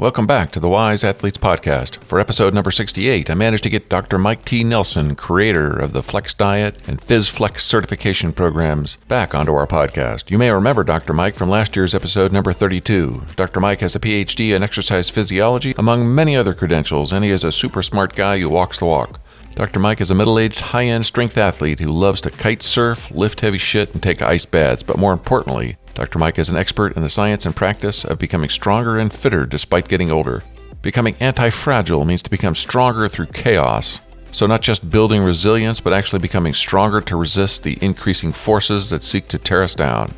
Welcome back to the Wise Athletes Podcast. For episode number 68, I managed to get Dr. Mike T. Nelson, creator of the Flex Diet and PhysFlex certification programs, back onto our podcast. You may remember Dr. Mike from last year's episode number 32. Dr. Mike has a PhD in exercise physiology, among many other credentials, and he is a super smart guy who walks the walk. Dr. Mike is a middle-aged, high-end strength athlete who loves to kite surf, lift heavy shit, and take ice baths. But more importantly, Dr. Mike is an expert in the science and practice of becoming stronger and fitter despite getting older. Becoming anti-fragile means to become stronger through chaos. So not just building resilience, but actually becoming stronger to resist the increasing forces that seek to tear us down.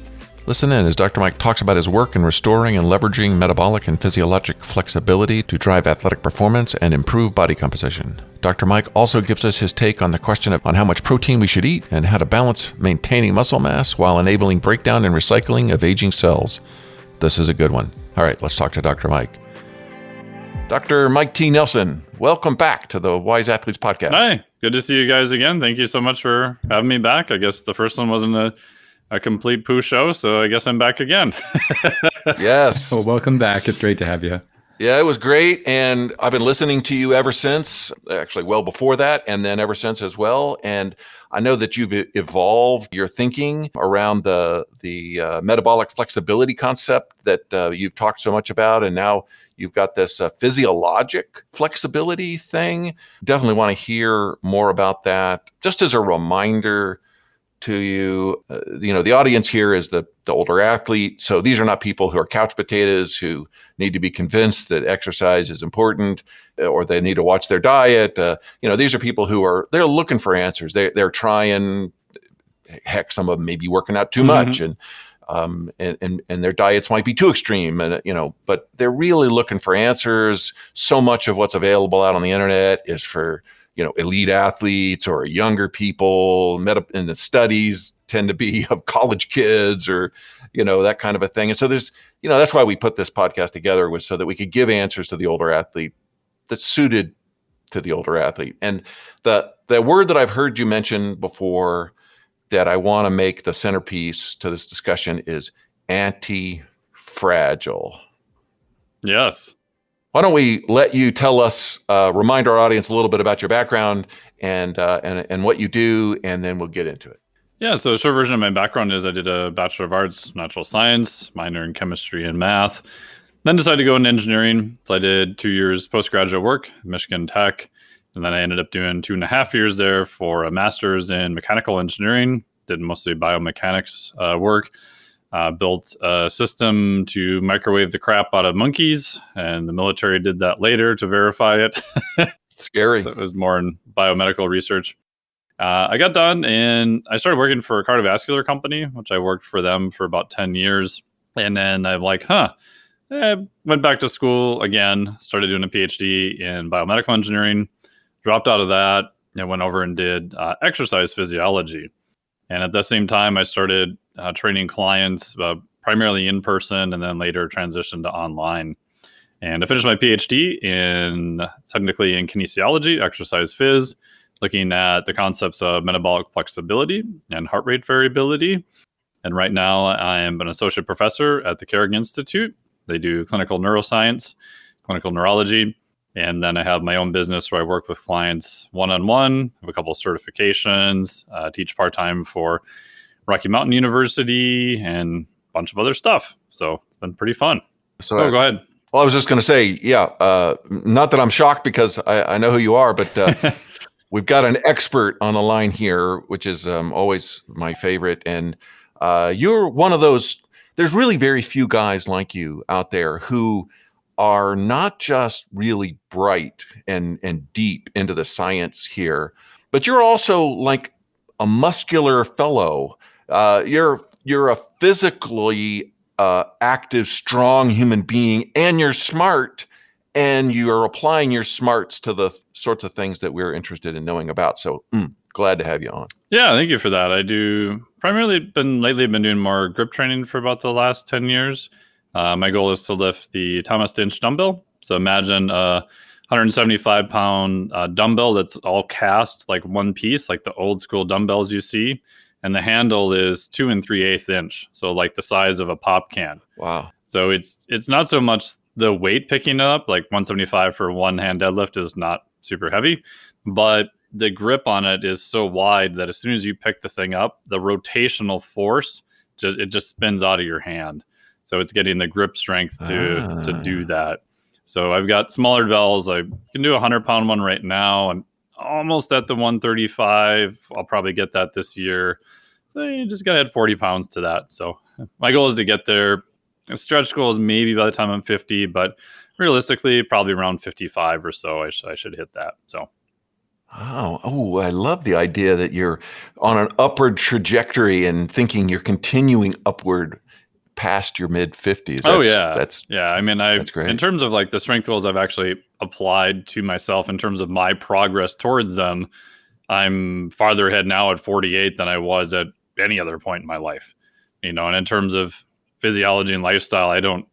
Listen in as Dr. Mike talks about his work in restoring and leveraging metabolic and physiologic flexibility to drive athletic performance and improve body composition. Dr. Mike also gives us his take on the question on how much protein we should eat and how to balance maintaining muscle mass while enabling breakdown and recycling of aging cells. This is a good one. All right, let's talk to Dr. Mike. Dr. Mike T. Nelson, welcome back to the Wise Athletes Podcast. Hi, good to see you guys again. Thank you so much for having me back. I guess the first one wasn't a complete poo show, so I guess I'm back again. Yes. Well, welcome back. It's great to have you. Yeah, it was great, and I've been listening to you ever since, actually well before that, and then ever since as well. And I know that you've evolved your thinking around the metabolic flexibility concept that you've talked so much about, and now you've got this physiologic flexibility thing. Definitely want to hear more about that. Just as a reminder to you, the audience here is the older athlete. So these are not people who are couch potatoes who need to be convinced that exercise is important or they need to watch their diet. These are people who they're looking for answers. They're trying, heck, some of them may be working out too much and their diets might be too extreme, but they're really looking for answers. So much of what's available out on the internet is for elite athletes or younger people. And the studies tend to be of college kids or, that kind of a thing. And so there's, that's why we put this podcast together, was so that we could give answers to the older athlete that's suited to the older athlete. And the word that I've heard you mention before that I want to make the centerpiece to this discussion is anti-fragile. Yes. Why don't we let you tell us, remind our audience a little bit about your background and what you do, and then we'll get into it. Yeah, so a short version of my background is I did a Bachelor of Arts, Natural Science, minor in Chemistry and Math, then decided to go into engineering. So I did 2 years postgraduate work at Michigan Tech, and then I ended up doing 2.5 years there for a master's in mechanical engineering, did mostly biomechanics work. Built a system to microwave the crap out of monkeys, and the military did that later to verify it. Scary. So it was more in biomedical research. I got done, and I started working for a cardiovascular company, which I worked for them for about 10 years. And then I'm like, went back to school again, started doing a PhD in biomedical engineering, dropped out of that, and went over and did exercise physiology. And at the same time, I started training clients primarily in person, and then later transitioned to online. And I finished my PhD technically in kinesiology, exercise phys, looking at the concepts of metabolic flexibility and heart rate variability. And right now I am an associate professor at the Carrick Institute. They do clinical neuroscience, clinical neurology. And then I have my own business where I work with clients one-on-one, have a couple of certifications, teach part-time for Rocky Mountain University and a bunch of other stuff. So it's been pretty fun. So go ahead. Well, I was just going to say, not that I'm shocked because I know who you are, but we've got an expert on the line here, which is always my favorite. And you're one of those, there's really very few guys like you out there who are not just really bright and deep into the science here, but you're also like a muscular fellow. You're a physically active, strong human being, and you're smart, and you are applying your smarts to the sorts of things that we're interested in knowing about. So glad to have you on. Yeah, thank you for that. I do primarily lately been doing more grip training for about the last 10 years. My goal is to lift the Thomas Inch dumbbell. So imagine a 175 pound dumbbell that's all cast like one piece, like the old school dumbbells you see. And the handle is 2 3/8 inch. So like the size of a pop can. Wow. So it's not so much the weight picking it up, like 175 for one hand deadlift is not super heavy, but the grip on it is so wide that as soon as you pick the thing up, the rotational force just spins out of your hand. So it's getting the grip strength to do that. So I've got smaller bells. I can do a 100-pound one right now. I'm almost at the 135. I'll probably get that this year. So you just got to add 40 pounds to that. So my goal is to get there. A stretch goal is maybe by the time I'm 50, but realistically, probably around 55 or so, I should hit that. So. Oh, I love the idea that you're on an upward trajectory and thinking you're continuing upward past your mid 50s. I mean, that's great. In terms of like the strength goals I've actually applied to myself in terms of my progress towards them, I'm farther ahead now at 48 than I was at any other point in my life. And in terms of physiology and lifestyle, I don't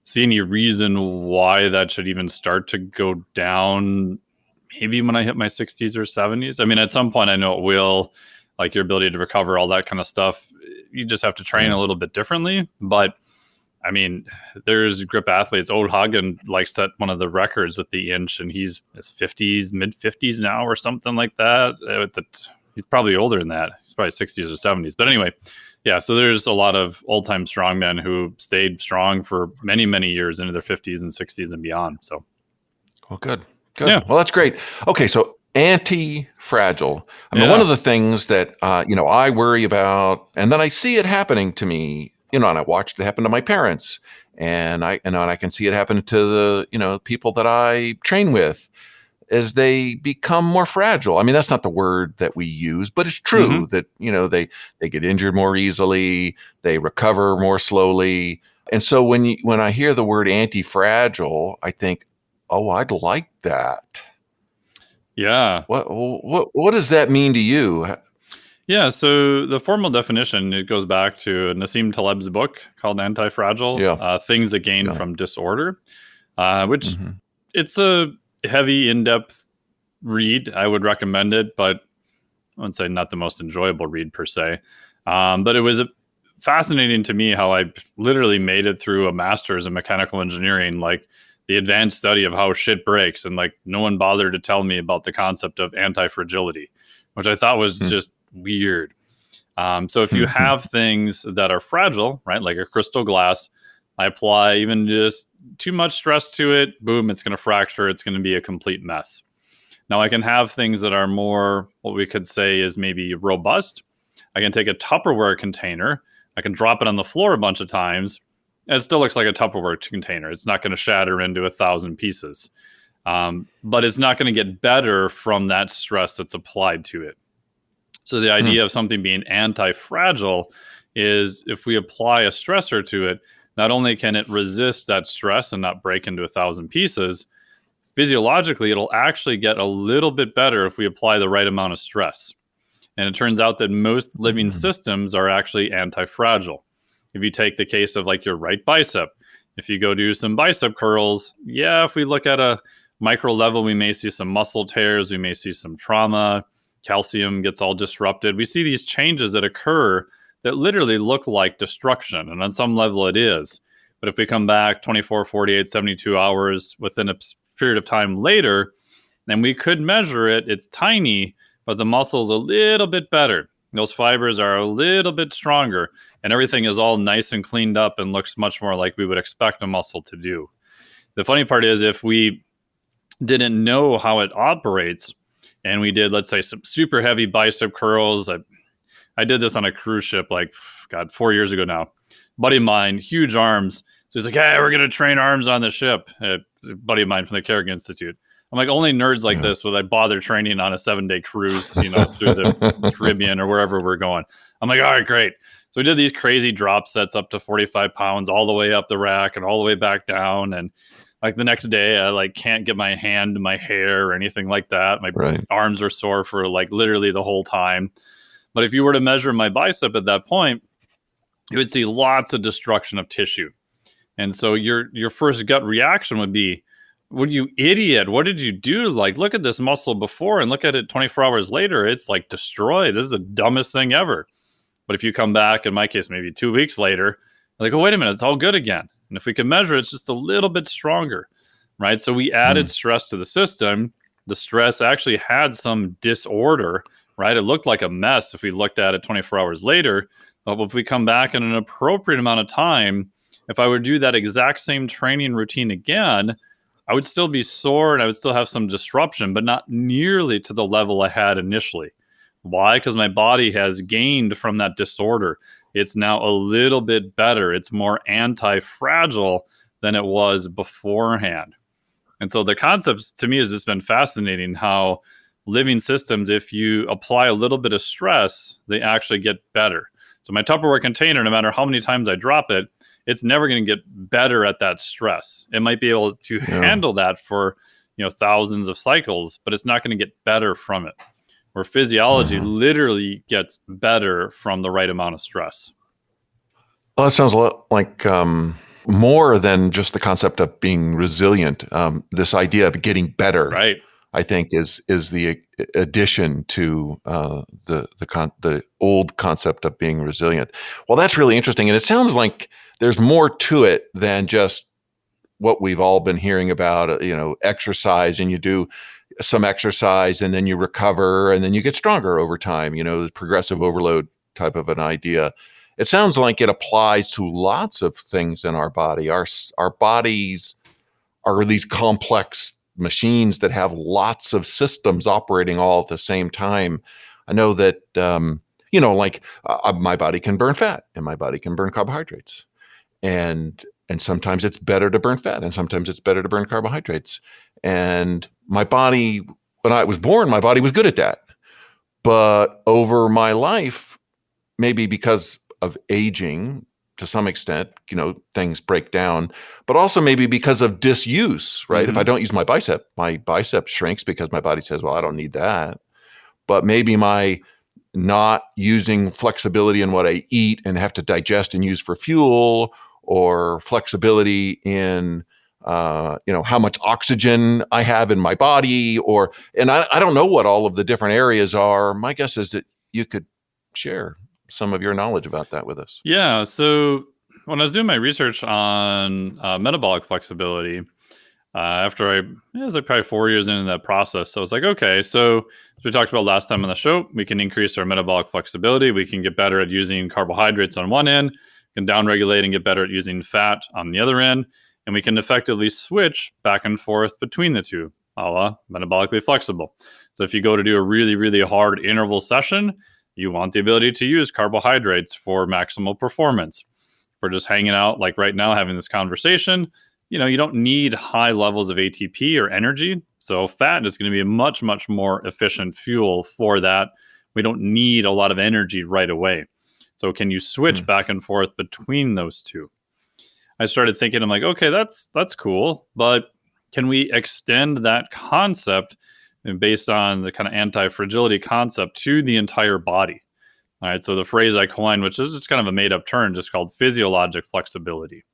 see any reason why that should even start to go down. Maybe when I hit my 60s or 70s. I mean, at some point I know it will, like your ability to recover, all that kind of stuff. You just have to train a little bit differently. But I mean, there's grip athletes. Old Hagen set one of the records with the inch, and he's his 50s, mid 50s now or something like that. He's probably older than that. He's probably 60s or 70s. But anyway, yeah, so there's a lot of old-time strongmen who stayed strong for many, many years into their 50s and 60s and beyond. So, well, good. Yeah. Well, that's great. Okay, so anti-fragile. I mean, one of the things that I worry about, and then I see it happening to me, and I watched it happen to my parents, and I can see it happen to the people that I train with, as they become more fragile. I mean, that's not the word that we use, but it's true that they get injured more easily, they recover more slowly, and so when I hear the word anti-fragile, I think, oh, I'd like that. Yeah. What does that mean to you? Yeah. So the formal definition, it goes back to Nassim Taleb's book called Anti-Fragile, Things That Gain from Disorder, which it's a heavy, in-depth read. I would recommend it, but I wouldn't say not the most enjoyable read per se. But it was fascinating to me how I literally made it through a master's in mechanical engineering, like the advanced study of how shit breaks, and like no one bothered to tell me about the concept of anti-fragility, which I thought was just weird. So if you have things that are fragile, right, like a crystal glass, I apply even just too much stress to it, boom, it's going to fracture, it's going to be a complete mess. Now I can have things that are more, what we could say is maybe robust. I can take a Tupperware container, I can drop it on the floor a bunch of times, and it still looks like a Tupperware container. It's not going to shatter into 1,000 pieces. But it's not going to get better from that stress that's applied to it. So the idea of something being anti-fragile is if we apply a stressor to it, not only can it resist that stress and not break into 1,000 pieces, physiologically, it'll actually get a little bit better if we apply the right amount of stress. And it turns out that most living systems are actually anti-fragile. If you take the case of like your right bicep, if you go do some bicep curls, if we look at a micro level, we may see some muscle tears, we may see some trauma, calcium gets all disrupted. We see these changes that occur that literally look like destruction. And on some level it is. But if we come back 24, 48, 72 hours within a period of time later, then we could measure it. It's tiny, but the muscle's a little bit better. Those fibers are a little bit stronger, and everything is all nice and cleaned up and looks much more like we would expect a muscle to do. The funny part is if we didn't know how it operates and we did, let's say, some super heavy bicep curls. I did this on a cruise ship 4 years ago now. Buddy of mine, huge arms. So he's like, hey, we're going to train arms on the ship. A buddy of mine from the Carrick Institute. I'm like, only nerds like this would I bother training on a 7-day cruise, through the Caribbean or wherever we're going. I'm like, all right, great. So we did these crazy drop sets up to 45 pounds all the way up the rack and all the way back down. And like the next day, I can't get my hand to my hair or anything like that. My arms are sore for literally the whole time. But if you were to measure my bicep at that point, you would see lots of destruction of tissue. And so your first gut reaction would be, well, you idiot, what did you do? Look at this muscle before and look at it 24 hours later. It's destroyed. This is the dumbest thing ever. But if you come back, in my case, maybe 2 weeks later, oh, wait a minute, it's all good again. And if we can measure it, it's just a little bit stronger, right? So we added stress to the system. The stress actually had some disorder, right? It looked like a mess if we looked at it 24 hours later. But if we come back in an appropriate amount of time, if I would do that exact same training routine again, I would still be sore and I would still have some disruption, but not nearly to the level I had initially. Why? Because my body has gained from that disorder. It's now a little bit better. It's more anti-fragile than it was beforehand. And so the concept to me has just been fascinating how living systems, if you apply a little bit of stress, they actually get better. So my Tupperware container, no matter how many times I drop it, it's never going to get better at that stress. It might be able to handle that for thousands of cycles, but it's not going to get better from it. Where physiology literally gets better from the right amount of stress. Well, that sounds a lot like more than just the concept of being resilient. This idea of getting better, right? I think is the addition to the old concept of being resilient. Well, that's really interesting, and it sounds like there's more to it than just what we've all been hearing about. Exercise, and you do some exercise, and then you recover, and then you get stronger over time. The progressive overload type of an idea. It sounds like it applies to lots of things in our body. Our bodies are these complex machines that have lots of systems operating all at the same time. I know that, my body can burn fat and my body can burn carbohydrates. And sometimes it's better to burn fat and sometimes it's better to burn carbohydrates. And my body, when I was born, my body was good at that. But over my life, maybe because of aging, to some extent, things break down, but also maybe because of disuse, right? If I don't use my bicep shrinks because my body says, well, I don't need that. But maybe my not using flexibility in what I eat and have to digest and use for fuel, or flexibility in, how much oxygen I have in my body, and I don't know what all of the different areas are. My guess is that you could share some of your knowledge about that with us. Yeah. So when I was doing my research on metabolic flexibility, it was like probably 4 years into that process. So I was like, okay, so as we talked about last time on the show, we can increase our metabolic flexibility. We can get better at using carbohydrates on one end, can downregulate and get better at using fat on the other end, and we can effectively switch back and forth between the two, a la metabolically flexible. So if you go to do a really, really hard interval session, you want the ability to use carbohydrates for maximal performance. For just hanging out, like right now, having this conversation, you don't need high levels of ATP or energy. So fat is going to be a much, much more efficient fuel for that. We don't need a lot of energy right away. So can you switch back and forth between those two? I started thinking, I'm like, okay, that's cool, but can we extend that concept based on the kind of anti-fragility concept to the entire body? All right, so the phrase I coined, which is just kind of a made-up term, just called physiologic flexibility.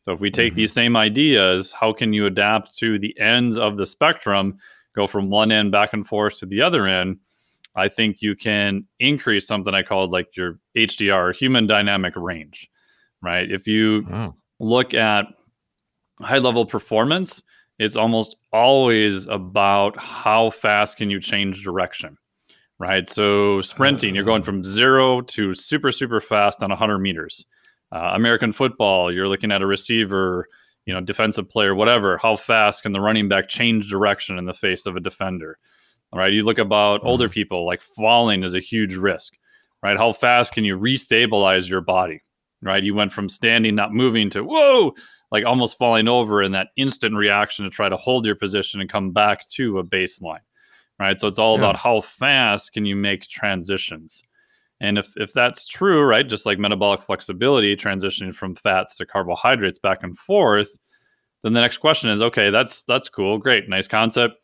So if we take these same ideas, how can you adapt to the ends of the spectrum, go from one end back and forth to the other end? I think you can increase something I called like your HDR, human dynamic range, right? If you look at high-level performance, it's almost always about how fast can you change direction, right? So sprinting, you're going from 0 to super, super fast on 100 meters. American football, you're looking at a receiver, defensive player, whatever. How fast can the running back change direction in the face of a defender? All right. You look about older people, like falling is a huge risk, right? How fast can you restabilize your body, right? You went from standing, not moving to, whoa, like almost falling over in that instant reaction to try to hold your position and come back to a baseline, right? So it's all about how fast can you make transitions. And if that's true, right, just like metabolic flexibility, transitioning from fats to carbohydrates back and forth, then the next question is, okay, that's cool, great, nice concept.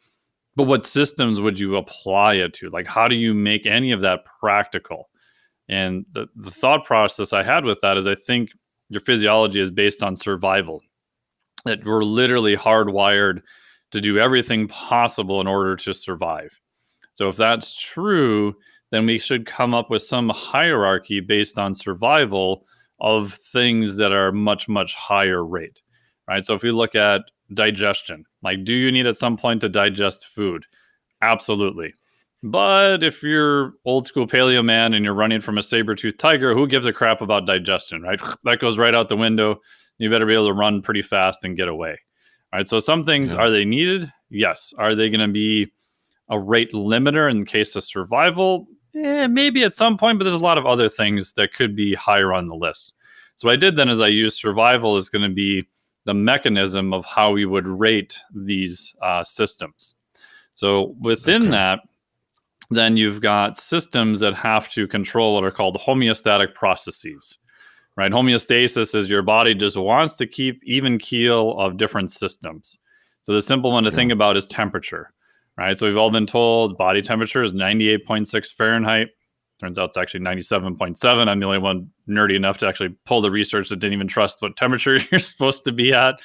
But what systems would you apply it to? Like, how do you make any of that practical? And the thought process I had with that is I think your physiology is based on survival, that we're literally hardwired to do everything possible in order to survive. So if that's true, then we should come up with some hierarchy based on survival of things that are much, much higher rate, right? So if we look at digestion, like, do you need at some point to digest food? Absolutely. But if you're old school paleo man and you're running from a saber-toothed tiger, who gives a crap about digestion, right? That goes right out the window. You better be able to run pretty fast and get away. All right. So some things, Yeah. are they needed? Yes. Are they going to be a rate limiter in case of survival? Maybe at some point, but there's a lot of other things that could be higher on the list. So what I did then is I used survival as going to be the mechanism of how we would rate these systems. So within that, then you've got systems that have to control what are called homeostatic processes, right? Homeostasis is your body just wants to keep even keel of different systems. So the simple one to think about is temperature, right? So we've all been told body temperature is 98.6 Fahrenheit. Turns out it's actually 97.7. I'm the only one nerdy enough to actually pull the research that didn't even trust what temperature you're supposed to be at.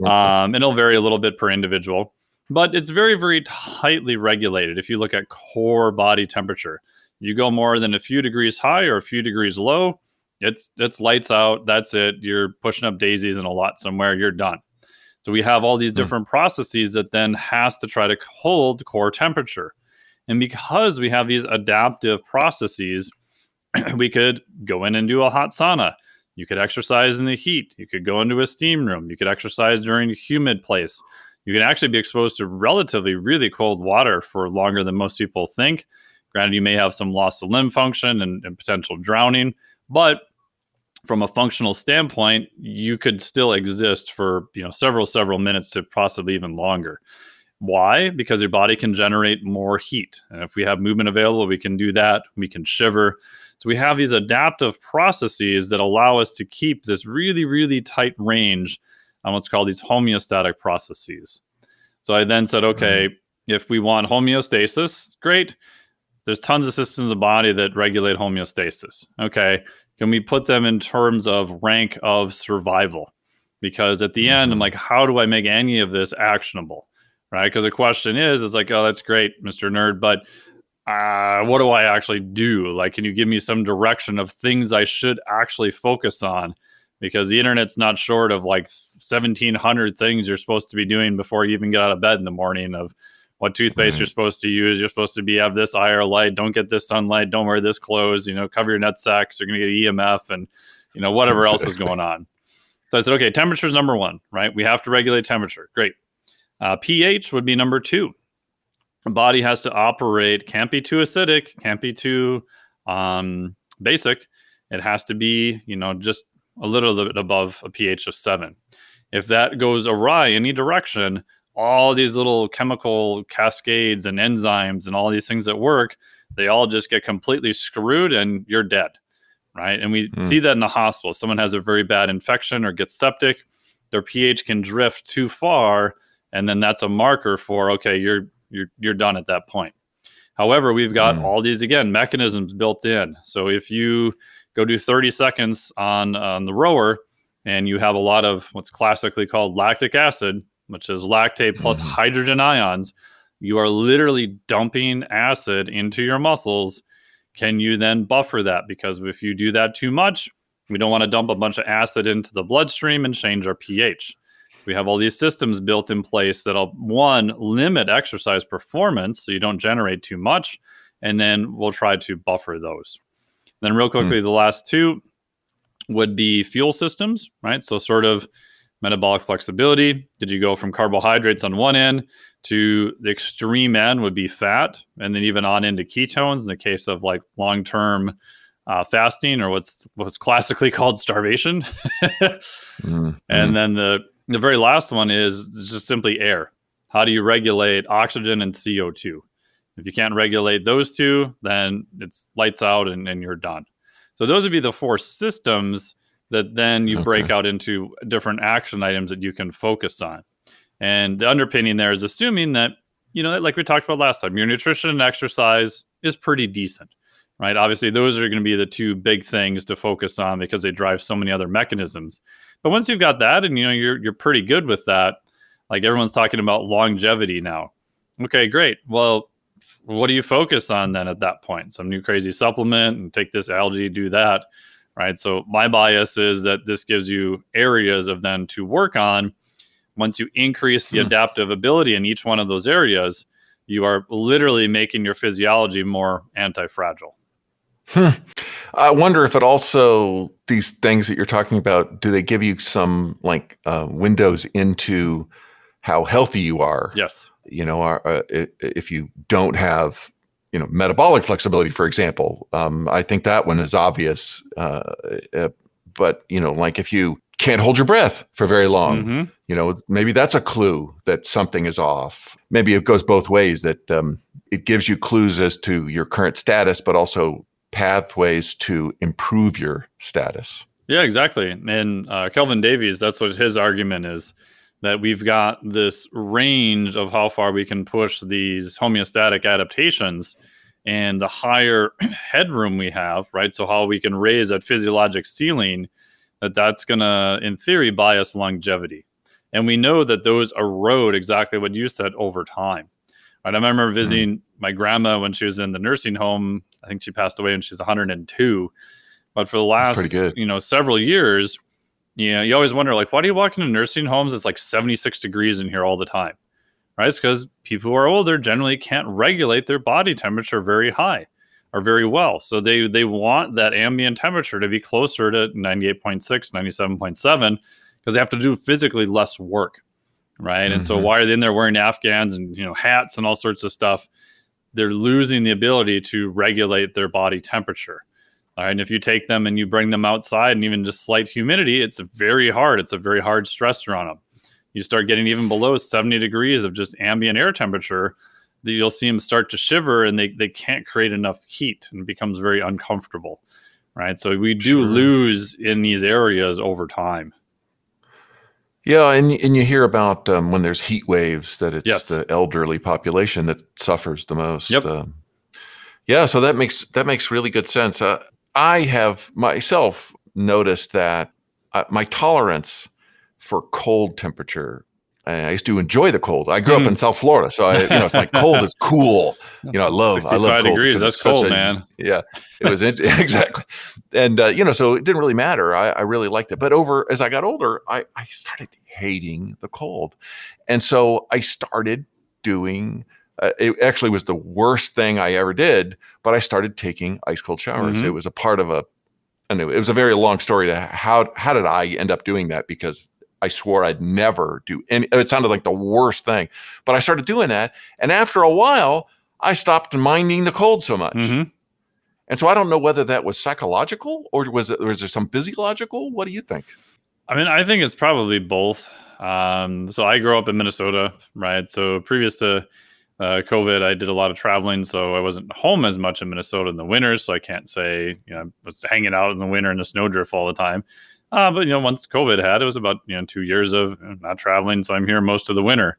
And it'll vary a little bit per individual. But it's very, very tightly regulated. If you look at core body temperature, you go more than a few degrees high or a few degrees low, it's lights out. That's it. You're pushing up daisies in a lot somewhere. You're done. So we have all these different processes that then has to try to hold core temperature. And because we have these adaptive processes, we could go in and do a hot sauna. You could exercise in the heat. You could go into a steam room. You could exercise during a humid place. You can actually be exposed to relatively really cold water for longer than most people think. Granted, you may have some loss of limb function and potential drowning, but from a functional standpoint, you could still exist for several minutes to possibly even longer. Why? Because your body can generate more heat. And if we have movement available, we can do that. We can shiver. So we have these adaptive processes that allow us to keep this really, really tight range on what's called these homeostatic processes. So I then said, okay, if we want homeostasis, great. There's tons of systems of the body that regulate homeostasis. Okay, can we put them in terms of rank of survival? Because at the end, I'm like, how do I make any of this actionable? Right? Because the question is like, oh, that's great, Mr. Nerd, but what do I actually do? Like, can you give me some direction of things I should actually focus on? Because the internet's not short of like 1,700 things you're supposed to be doing before you even get out of bed in the morning, of what toothpaste you're supposed to use. You're supposed to have this IR light. Don't get this sunlight. Don't wear this clothes. Cover your nutsack because you're going to get EMF and, whatever else is going on. So I said, okay, temperature is number one, right? We have to regulate temperature. Great. pH would be number two. The body has to operate, can't be too acidic, can't be too basic. It has to be, just a little bit above a pH of 7. If that goes awry any direction, all these little chemical cascades and enzymes and all these things that work, they all just get completely screwed and you're dead, right? And we see that in the hospital. Someone has a very bad infection or gets septic, their pH can drift too far, and then that's a marker for, okay, you're done at that point. However, we've got all these, again, mechanisms built in. So if you go do 30 seconds on the rower and you have a lot of what's classically called lactic acid, which is lactate plus hydrogen ions, you are literally dumping acid into your muscles. Can you then buffer that? Because if you do that too much, we don't want to dump a bunch of acid into the bloodstream and change our pH. We have all these systems built in place that'll, one, limit exercise performance so you don't generate too much, and then we'll try to buffer those. Then real quickly, the last two would be fuel systems, right? So sort of metabolic flexibility. Did you go from carbohydrates on one end to the extreme end would be fat, and then even on into ketones in the case of like long-term fasting, or what's classically called starvation. And then the very last one is just simply air. How do you regulate oxygen and CO2? If you can't regulate those two, then it's lights out and you're done. So those would be the four systems that then you break out into different action items that you can focus on. And the underpinning there is assuming that, like we talked about last time, your nutrition and exercise is pretty decent, right? Obviously, those are going to be the two big things to focus on because they drive so many other mechanisms. But once you've got that and, you're pretty good with that, like everyone's talking about longevity now. Okay, great. Well, what do you focus on then at that point? Some new crazy supplement and take this algae, do that. right? So my bias is that this gives you areas of then to work on. Once you increase the adaptive ability in each one of those areas, you are literally making your physiology more anti-fragile. I wonder if it also, these things that you're talking about, do they give you some like windows into how healthy you are? Yes. If you don't have, metabolic flexibility, for example, I think that one is obvious. But, like if you can't hold your breath for very long, maybe that's a clue that something is off. Maybe it goes both ways, that it gives you clues as to your current status, but also pathways to improve your status. Yeah, exactly. And Kelvin Davies, that's what his argument is, that we've got this range of how far we can push these homeostatic adaptations, and the higher headroom we have, right? So how we can raise that physiologic ceiling, that's going to, in theory, bias longevity. And we know that those erode exactly what you said over time. Right? I remember visiting my grandma when she was in the nursing home. I think she passed away when she was 102. But for the last, several years, you always wonder, like, why do you walk into nursing homes? It's like 76 degrees in here all the time, right? It's because people who are older generally can't regulate their body temperature very high or very well. So they want that ambient temperature to be closer to 98.6, 97.7, because they have to do physically less work, right? And so why are they in there wearing Afghans and hats and all sorts of stuff? They're losing the ability to regulate their body temperature. All right. And if you take them and you bring them outside and even just slight humidity, it's very hard. It's a very hard stressor on them. You start getting even below 70 degrees of just ambient air temperature, that you'll see them start to shiver, and they can't create enough heat, and it becomes very uncomfortable. Right. So we do lose in these areas over time. Yeah, and you hear about when there's heat waves, that it's the elderly population that suffers the most. Yep. So that makes really good sense. I have myself noticed that my tolerance for cold temperature, I used to enjoy the cold. I grew up in South Florida, so it's like cold is cold. I love 65 cold degrees. That's cold, man. Yeah, it was exactly. And so it didn't really matter. I really liked it. But as I got older, I started hating the cold, and so I started doing. It actually was the worst thing I ever did, but I started taking ice cold showers. It was a part of it was a very long story to how did I end up doing that, because I swore I'd never do any. It sounded like the worst thing, but I started doing that. And after a while, I stopped minding the cold so much. And so I don't know whether that was psychological or was there some physiological? What do you think? I mean, I think it's probably both. So I grew up in Minnesota, right? So previous to COVID, I did a lot of traveling, so I wasn't home as much in Minnesota in the winter. So I can't say, I was hanging out in the winter in the snowdrift all the time. But once COVID had, it was about 2 years of not traveling, so I'm here most of the winter.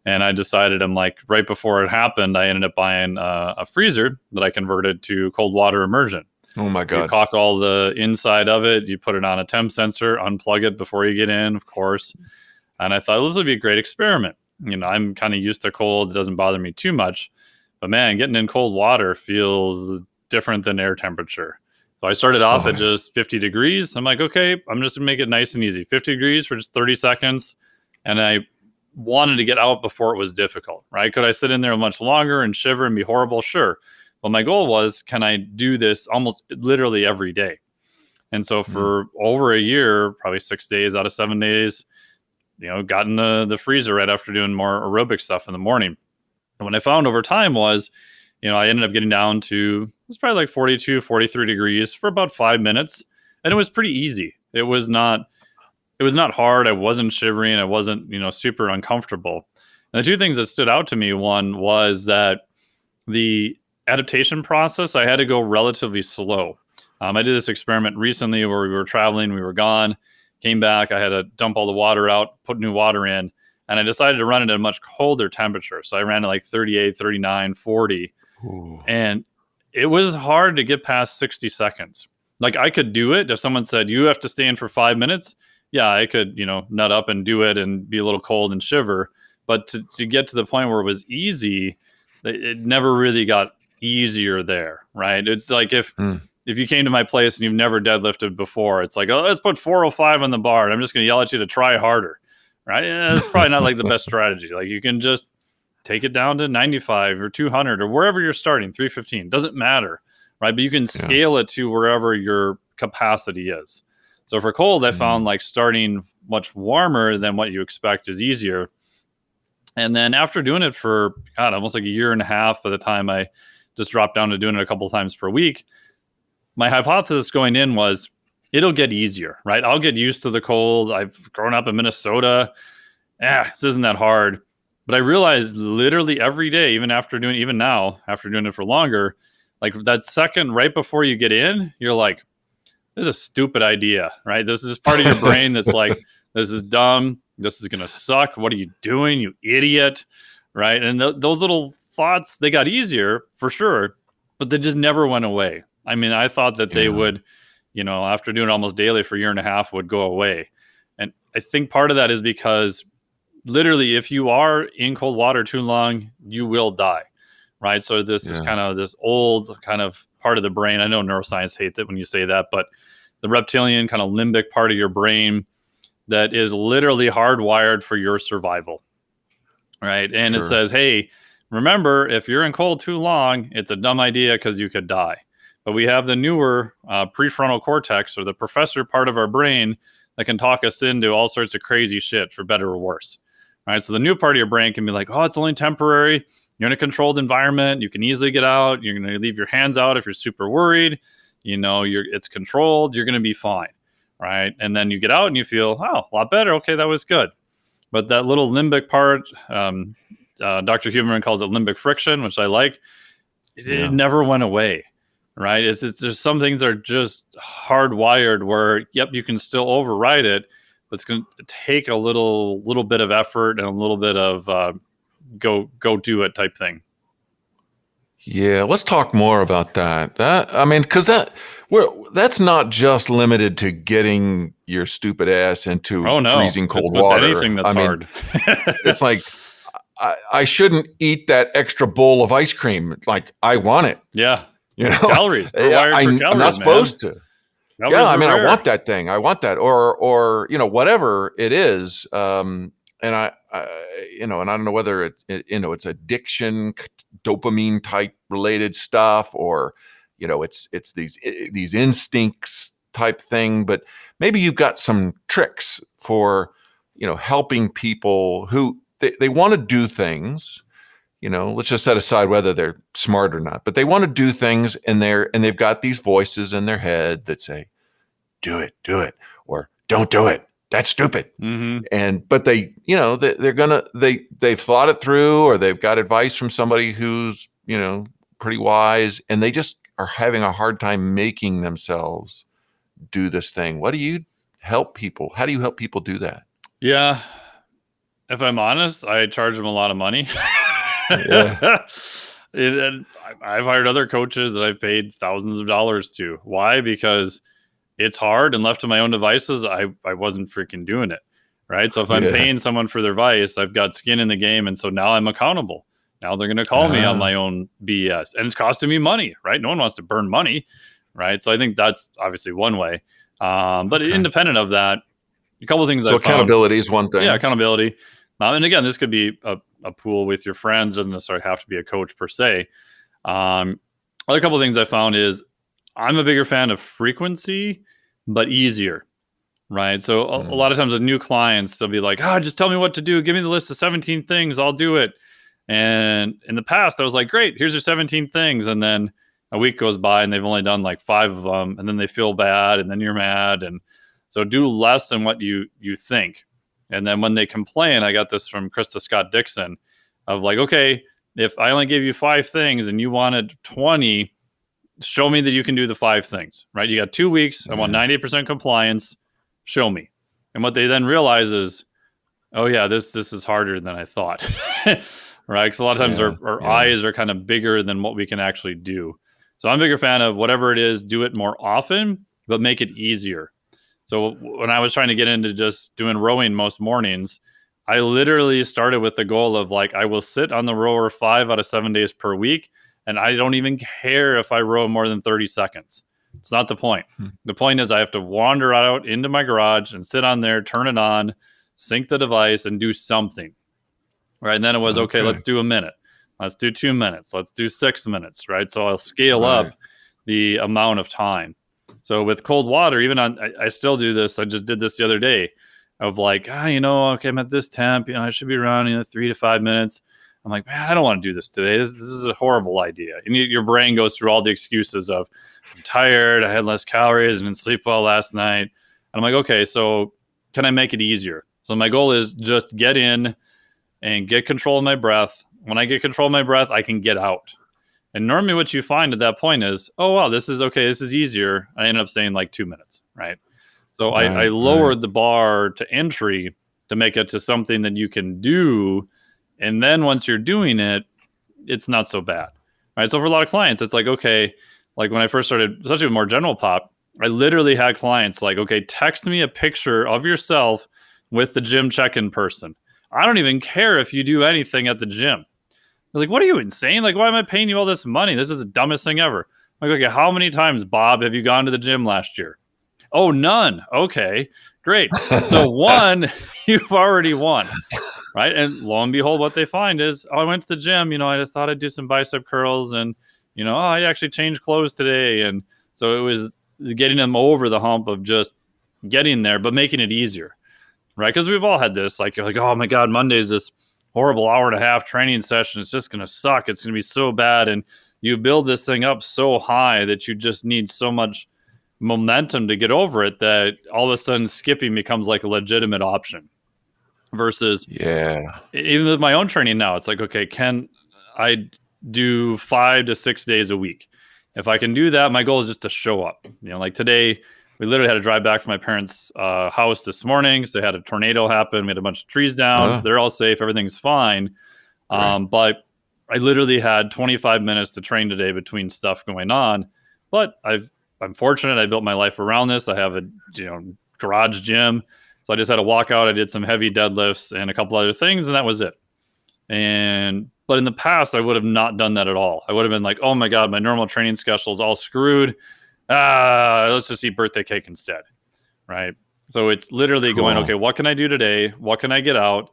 And I decided, right before it happened, I ended up buying a freezer that I converted to cold water immersion. Oh my God! You caulk all the inside of it. You put it on a temp sensor, unplug it before you get in, of course. And I thought this would be a great experiment. I'm kind of used to cold; it doesn't bother me too much. But man, getting in cold water feels different than air temperature. So I started off at just 50 degrees. I'm like, okay, I'm just gonna make it nice and easy. 50 degrees for just 30 seconds. And I wanted to get out before it was difficult, right? Could I sit in there much longer and shiver and be horrible? Sure. But my goal was, can I do this almost literally every day? And so for over a year, probably 6 days out of 7 days, got in the freezer right after doing more aerobic stuff in the morning. And what I found over time was, I ended up getting down to, it was probably like 42, 43 degrees for about 5 minutes. And it was pretty easy. It was not hard. I wasn't shivering. I wasn't, super uncomfortable. And the two things that stood out to me, one was that the adaptation process, I had to go relatively slow. I did this experiment recently where we were traveling, we were gone, came back, I had to dump all the water out, put new water in, and I decided to run it at a much colder temperature. So I ran it like 38, 39, 40. Ooh. And it was hard to get past 60 seconds. Like I could do it. If someone said, you have to stay in for 5 minutes, yeah, I could, nut up and do it and be a little cold and shiver. But to get to the point where it was easy, it never really got easier there, right? It's like if if you came to my place and you've never deadlifted before, it's like, oh, let's put 405 on the bar, and I'm just going to yell at you to try harder, right? Yeah, that's probably not like the best strategy. Like, you can just take it down to 95 or 200 or wherever you're starting, 315, doesn't matter, right? But you can scale it to wherever your capacity is. So for cold, I found like starting much warmer than what you expect is easier. And then after doing it for, God, almost like a year and a half, by the time I just dropped down to doing it a couple times per week, my hypothesis going in was it'll get easier, right? I'll get used to the cold. I've grown up in Minnesota. This isn't that hard. But I realized literally every day, even now, after doing it for longer, like that second right before you get in, you're like, this is a stupid idea, right? This is part of your brain that's like, this is dumb. This is going to suck. What are you doing, you idiot? Right? And those little thoughts, they got easier for sure, but they just never went away. I mean, I thought that they would, after doing it almost daily for a year and a half, would go away. And I think part of that is because literally, if you are in cold water too long, you will die, right? So this is kind of this old kind of part of the brain. I know neuroscience hates it when you say that, but the reptilian kind of limbic part of your brain that is literally hardwired for your survival, right? And it says, hey, remember, if you're in cold too long, it's a dumb idea because you could die. But we have the newer prefrontal cortex, or the professor part of our brain, that can talk us into all sorts of crazy shit, for better or worse. All right, so the new part of your brain can be like, oh, it's only temporary. You're in a controlled environment. You can easily get out. You're going to leave your hands out if you're super worried. It's controlled. You're going to be fine, right? And then you get out and you feel, oh, a lot better. Okay, that was good. But that little limbic part, Dr. Huberman calls it limbic friction, which I like. It never went away, right? There's some things that are just hardwired where, yep, you can still override it, but it's going to take a little bit of effort and a little bit of go do it type thing. Yeah, let's talk more about that. Because that's not just limited to getting your stupid ass into freezing cold water. Anything that's hard. It's like, I shouldn't eat that extra bowl of ice cream. Like, I want it. Yeah. Calories. I'm not supposed to. Calories I want that thing. I want that, or whatever it is. And I don't know whether it's addiction, dopamine type related stuff, or it's these instincts type thing. But maybe you've got some tricks for helping people who they want to do things. Let's just set aside whether they're smart or not, but they want to do things, and they've got these voices in their head that say, do it, or don't do it. That's stupid. Mm-hmm. But they've thought it through, or they've got advice from somebody who's, pretty wise, and they just are having a hard time making themselves do this thing. How do you help people do that? Yeah. If I'm honest, I charge them a lot of money. And I've hired other coaches that I've paid thousands of dollars to. Why? Because it's hard, and left to my own devices, I wasn't freaking doing it, right? So if I'm paying someone for their advice, I've got skin in the game, and so now I'm accountable. Now they're going to call me on my own BS, and it's costing me money, right? No one wants to burn money, right? So I think that's obviously one way. But independent of that, a couple of things. So accountability is one thing. Yeah, accountability. And again, this could be a pool with your friends. It doesn't necessarily have to be a coach per se. Other couple of things I found is I'm a bigger fan of frequency, but easier, right? So a lot of times with new clients, they'll be like, just tell me what to do. Give me the list of 17 things. I'll do it. And in the past, I was like, great, here's your 17 things. And then a week goes by and they've only done like 5 of them. And then they feel bad, and then you're mad. And so do less than what you think. And then when they complain, I got this from Krista Scott Dixon of like, okay, if I only gave you 5 things and you wanted 20, show me that you can do the 5 things, right? You got 2 weeks. I want 98% compliance. Show me. And what they then realize is, oh yeah, this is harder than I thought, right? Because a lot of times our eyes are kind of bigger than what we can actually do. So I'm a bigger fan of whatever it is, do it more often, but make it easier. So when I was trying to get into just doing rowing most mornings, I literally started with the goal of like, I will sit on the rower 5 out of 7 days per week, and I don't even care if I row more than 30 seconds. It's not the point. The point is I have to wander out into my garage and sit on there, turn it on, sync the device, and do something. Right. And then it was, okay, let's do a minute. Let's do 2 minutes. Let's do 6 minutes. Right. So I'll scale up the amount of time. So with cold water, even I still do this. I just did this the other day of like, okay, I'm at this temp, I should be around, 3 to 5 minutes. I'm like, man, I don't want to do this today. This is a horrible idea. And your brain goes through all the excuses of, I'm tired, I had less calories, and didn't sleep well last night. And I'm like, okay, so can I make it easier? So my goal is just get in and get control of my breath. When I get control of my breath, I can get out. And normally what you find at that point is, oh, wow, this is easier. I ended up saying like 2 minutes, right? So I lowered the bar to entry to make it to something that you can do. And then once you're doing it, it's not so bad, right? So for a lot of clients, it's like, okay, like when I first started, especially with more general pop, I literally had clients like, okay, text me a picture of yourself with the gym check-in person. I don't even care if you do anything at the gym. They're like, what are you, insane? Like, why am I paying you all this money? This is the dumbest thing ever. I'm like, okay, how many times, Bob, have you gone to the gym last year? Oh, none. Okay, great. So one, you've already won, right? And lo and behold, what they find is, I went to the gym, I just thought I'd do some bicep curls and, I actually changed clothes today. And so it was getting them over the hump of just getting there, but making it easier, right? Because we've all had this, like, you're like, oh my God, Monday's this horrible hour and a half training session. It's just going to suck. It's going to be so bad. And you build this thing up so high that you just need so much momentum to get over it that all of a sudden skipping becomes like a legitimate option versus even with my own training now, it's like, okay, can I do 5 to 6 days a week? If I can do that, my goal is just to show up. Like today, we literally had to drive back from my parents' house this morning. So they had a tornado happen. We had a bunch of trees down. They're all safe. Everything's fine. But I literally had 25 minutes to train today between stuff going on. But I'm fortunate. I built my life around this. I have a garage gym. So I just had to walk out. I did some heavy deadlifts and a couple other things, and that was it. But in the past, I would have not done that at all. I would have been like, oh my God, my normal training schedule is all screwed. Let's just eat birthday cake instead, right? So it's literally going, okay, what can I do today? What can I get out?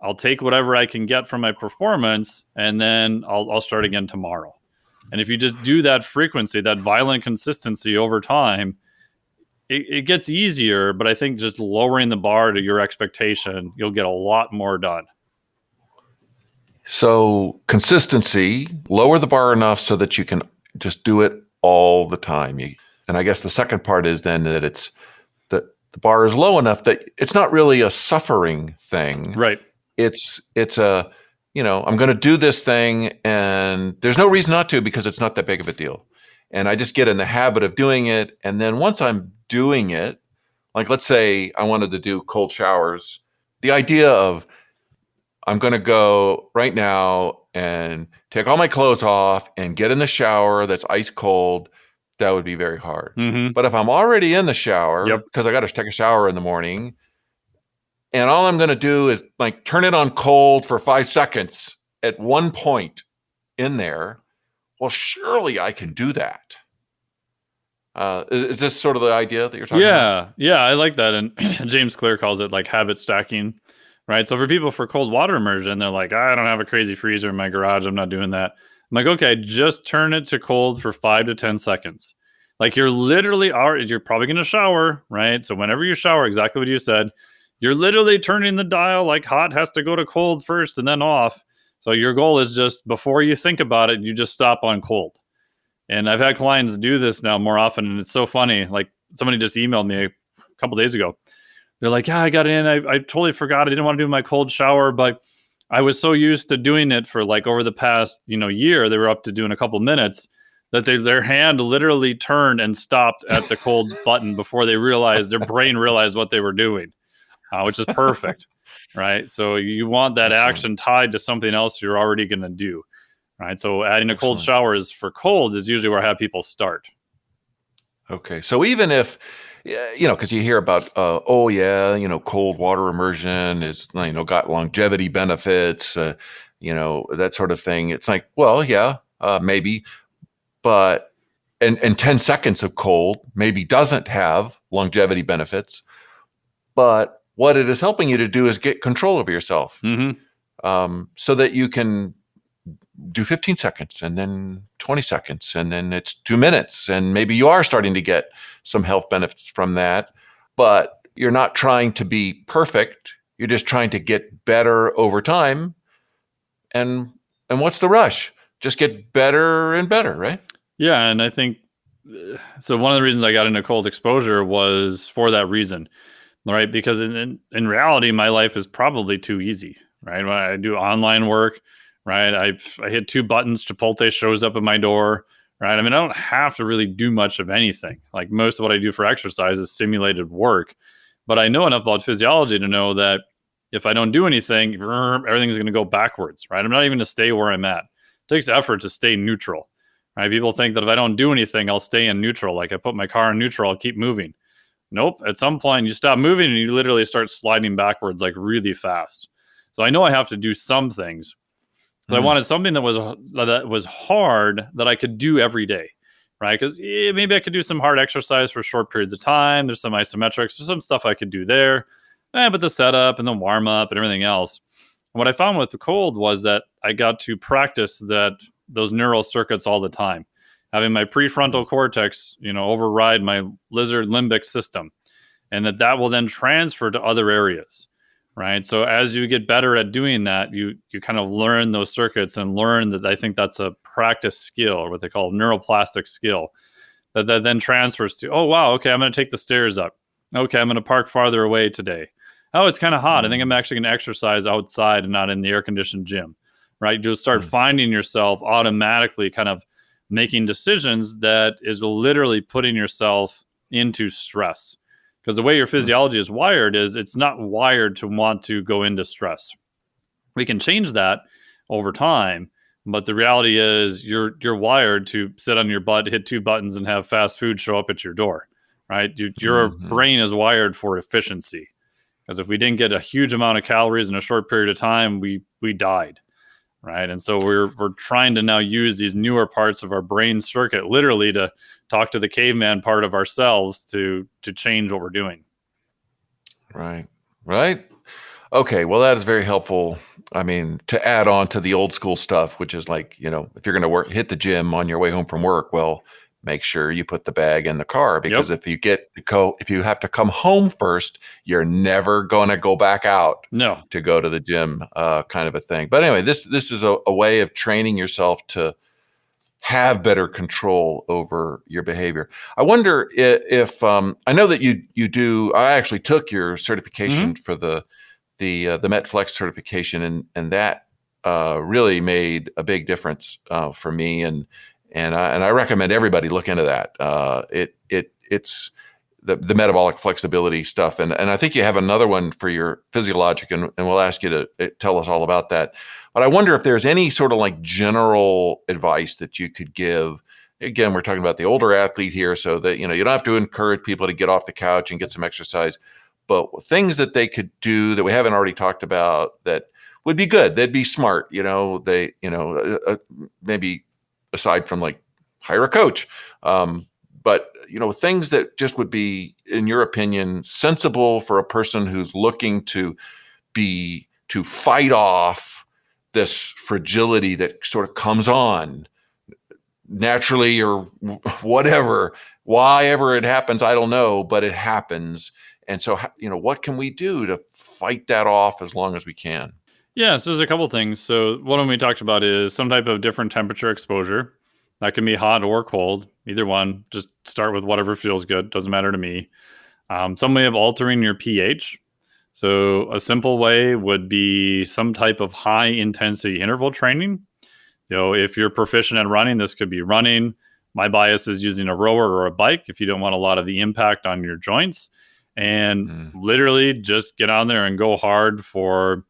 I'll take whatever I can get from my performance, and then I'll start again tomorrow. And if you just do that frequency, that violent consistency over time, it gets easier. But I think just lowering the bar to your expectation, you'll get a lot more done. So consistency, lower the bar enough so that you can just do it all the time. And I guess the second part is then that it's the bar is low enough that it's not really a suffering thing. Right. It's a, I'm going to do this thing and there's no reason not to because it's not that big of a deal. And I just get in the habit of doing it. And then once I'm doing it, like let's say I wanted to do cold showers, the idea of I'm going to go right now and take all my clothes off and get in the shower that's ice cold, that would be very hard. Mm-hmm. But if I'm already in the shower, because I got to take a shower in the morning, and all I'm going to do is like turn it on cold for 5 seconds at one point in there, well, surely I can do that. Is this sort of the idea that you're talking about? Yeah, I like that. And James Clear calls it like habit stacking. Right. So for people for cold water immersion, they're like, I don't have a crazy freezer in my garage. I'm not doing that. I'm like, okay, just turn it to cold for 5 to 10 seconds. Like you're probably going to shower, right? So whenever you shower, exactly what you said, you're literally turning the dial like hot has to go to cold first and then off. So your goal is just before you think about it, you just stop on cold. And I've had clients do this now more often. And it's so funny. Like somebody just emailed me a couple days ago. They're like, yeah, I got in. I totally forgot. I didn't want to do my cold shower, but I was so used to doing it for like over the past, year, they were up to doing a couple minutes that their hand literally turned and stopped at the cold button before they realized, their brain realized what they were doing, which is perfect, right? So you want that action tied to something else you're already going to do, right? So adding a cold shower for cold is usually where I have people start. Okay. So even if, because you hear about, cold water immersion is, got longevity benefits, that sort of thing. It's like, well, yeah, maybe. But and 10 seconds of cold maybe doesn't have longevity benefits, but what it is helping you to do is get control over yourself, so that you can do 15 seconds and then 20 seconds and then it's 2 minutes. And maybe you are starting to get some health benefits from that, but you're not trying to be perfect. You're just trying to get better over time. And what's the rush? Just get better and better, right? Yeah, and I think so. One of the reasons I got into cold exposure was for that reason, right? Because in reality, my life is probably too easy, right? When I do online work, right, I hit two buttons, Chipotle shows up at my door, right? I mean, I don't have to really do much of anything. Like most of what I do for exercise is simulated work, but I know enough about physiology to know that if I don't do anything, everything's going to go backwards, right? I'm not even going to stay where I'm at. It takes effort to stay neutral, right? People think that if I don't do anything, I'll stay in neutral. Like I put my car in neutral, I'll keep moving. Nope. At some point, you stop moving and you literally start sliding backwards like really fast. So I know I have to do some things, but I wanted something that was hard that I could do every day, right? Because maybe I could do some hard exercise for short periods of time. There's some isometrics. There's some stuff I could do there. But the setup and the warm up and everything else. And what I found with the cold was that I got to practice those neural circuits all the time, having my prefrontal cortex, override my lizard limbic system, and that will then transfer to other areas, right? So as you get better at doing that, you kind of learn those circuits and learn that. I think that's a practice skill, or what they call neuroplastic skill, that then transfers to, oh, wow, okay, I'm going to take the stairs up. Okay, I'm going to park farther away today. Oh, it's kind of hot. I think I'm actually going to exercise outside and not in the air-conditioned gym, right? You'll start finding yourself automatically kind of making decisions that is literally putting yourself into stress. Because the way your physiology is wired is it's not wired to want to go into stress. We can change that over time, but the reality is you're wired to sit on your butt, hit two buttons, and have fast food show up at your door, right? Your brain is wired for efficiency. Because if we didn't get a huge amount of calories in a short period of time, we died, right? And so we're trying to now use these newer parts of our brain circuit literally to talk to the caveman part of ourselves to change what we're doing. Right. Okay, well, that is very helpful. I mean, to add on to the old school stuff, which is like, if you're going to hit the gym on your way home from work, well, make sure you put the bag in the car, because if you if you have to come home first, you're never going to go back out to go to the gym, kind of a thing. But anyway, this is a way of training yourself to have better control over your behavior. I wonder if I know that you do. I actually took your certification for the MetFlex certification, and that really made a big difference for me, and I recommend everybody look into that. It's the metabolic flexibility stuff, and I think you have another one for your physiologic, and we'll ask you to tell us all about that. But I wonder if there's any sort of like general advice that you could give. Again, we're talking about the older athlete here, so that you don't have to encourage people to get off the couch and get some exercise, but things that they could do that we haven't already talked about that would be good. They'd be smart. Maybe aside from like hire a coach, but things that just would be, in your opinion, sensible for a person who's looking to fight off this fragility that sort of comes on naturally or whatever, why ever it happens, I don't know, but it happens. And so, what can we do to fight that off as long as we can? Yeah, so there's a couple things. So one we talked about is some type of different temperature exposure. That can be hot or cold, either one. Just start with whatever feels good. Doesn't matter to me. Some way of altering your pH. So a simple way would be some type of high intensity interval training. If you're proficient at running, this could be running. My bias is using a rower or a bike if you don't want a lot of the impact on your joints. And literally just get on there and go hard for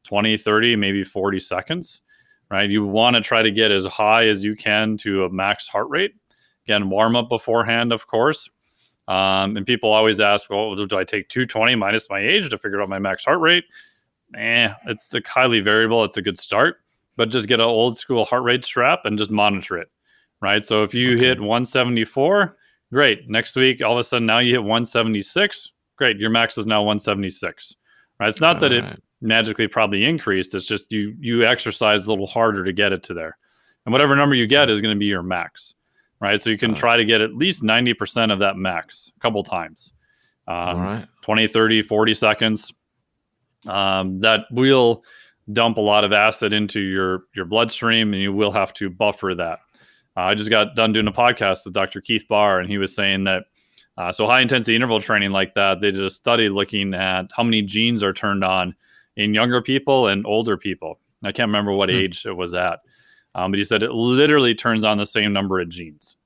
20, 30, maybe 40 seconds, right? You want to try to get as high as you can to a max heart rate. Again, warm up beforehand, of course. And people always ask, well, do I take 220 minus my age to figure out my max heart rate? It's highly variable. It's a good start, but just get an old school heart rate strap and just monitor it, right? So if you hit 174, great. Next week, all of a sudden now you hit 176, great. Your max is now 176, right? It's not that it magically probably increased. It's just you exercise a little harder to get it to there. And whatever number you get is going to be your max, right? So you can try to get at least 90% of that max a couple times. 20, 30, 40 seconds. That will dump a lot of acid into your bloodstream, and you will have to buffer that. I just got done doing a podcast with Dr. Keith Barr, and he was saying that so high-intensity interval training like that, they did a study looking at how many genes are turned on in younger people and older people. I can't remember what age it was at, but he said it literally turns on the same number of genes,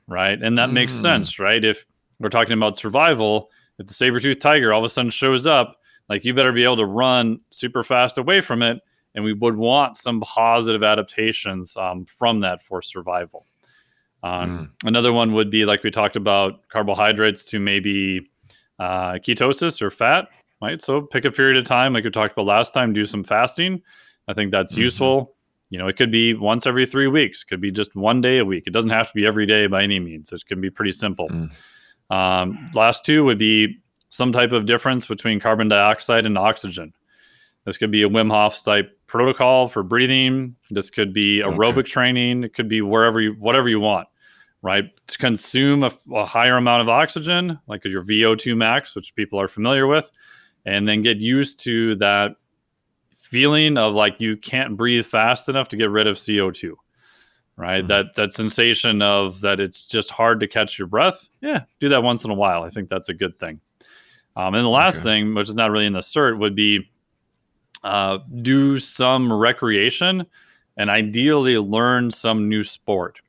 right? And that makes sense, right? If we're talking about survival, if the saber-toothed tiger all of a sudden shows up, like you better be able to run super fast away from it, and we would want some positive adaptations from that for survival. Another one would be, like we talked about, carbohydrates to maybe ketosis or fat, right? So pick a period of time, like we talked about last time, do some fasting. I think that's useful. You know, it could be once every 3 weeks. It could be just 1 day a week. It doesn't have to be every day by any means. It can be pretty simple. Last two would be some type of difference between carbon dioxide and oxygen. This could be a Wim Hof type protocol for breathing. This could be aerobic training. It could be whatever you want, right? To consume a higher amount of oxygen, like your VO2 max, which people are familiar with, and then get used to that feeling of like you can't breathe fast enough to get rid of CO2, right? That sensation of that it's just hard to catch your breath. Yeah, do that once in a while. I think that's a good thing. And the last thing, which is not really in the cert, would be do some recreation and ideally learn some new sport.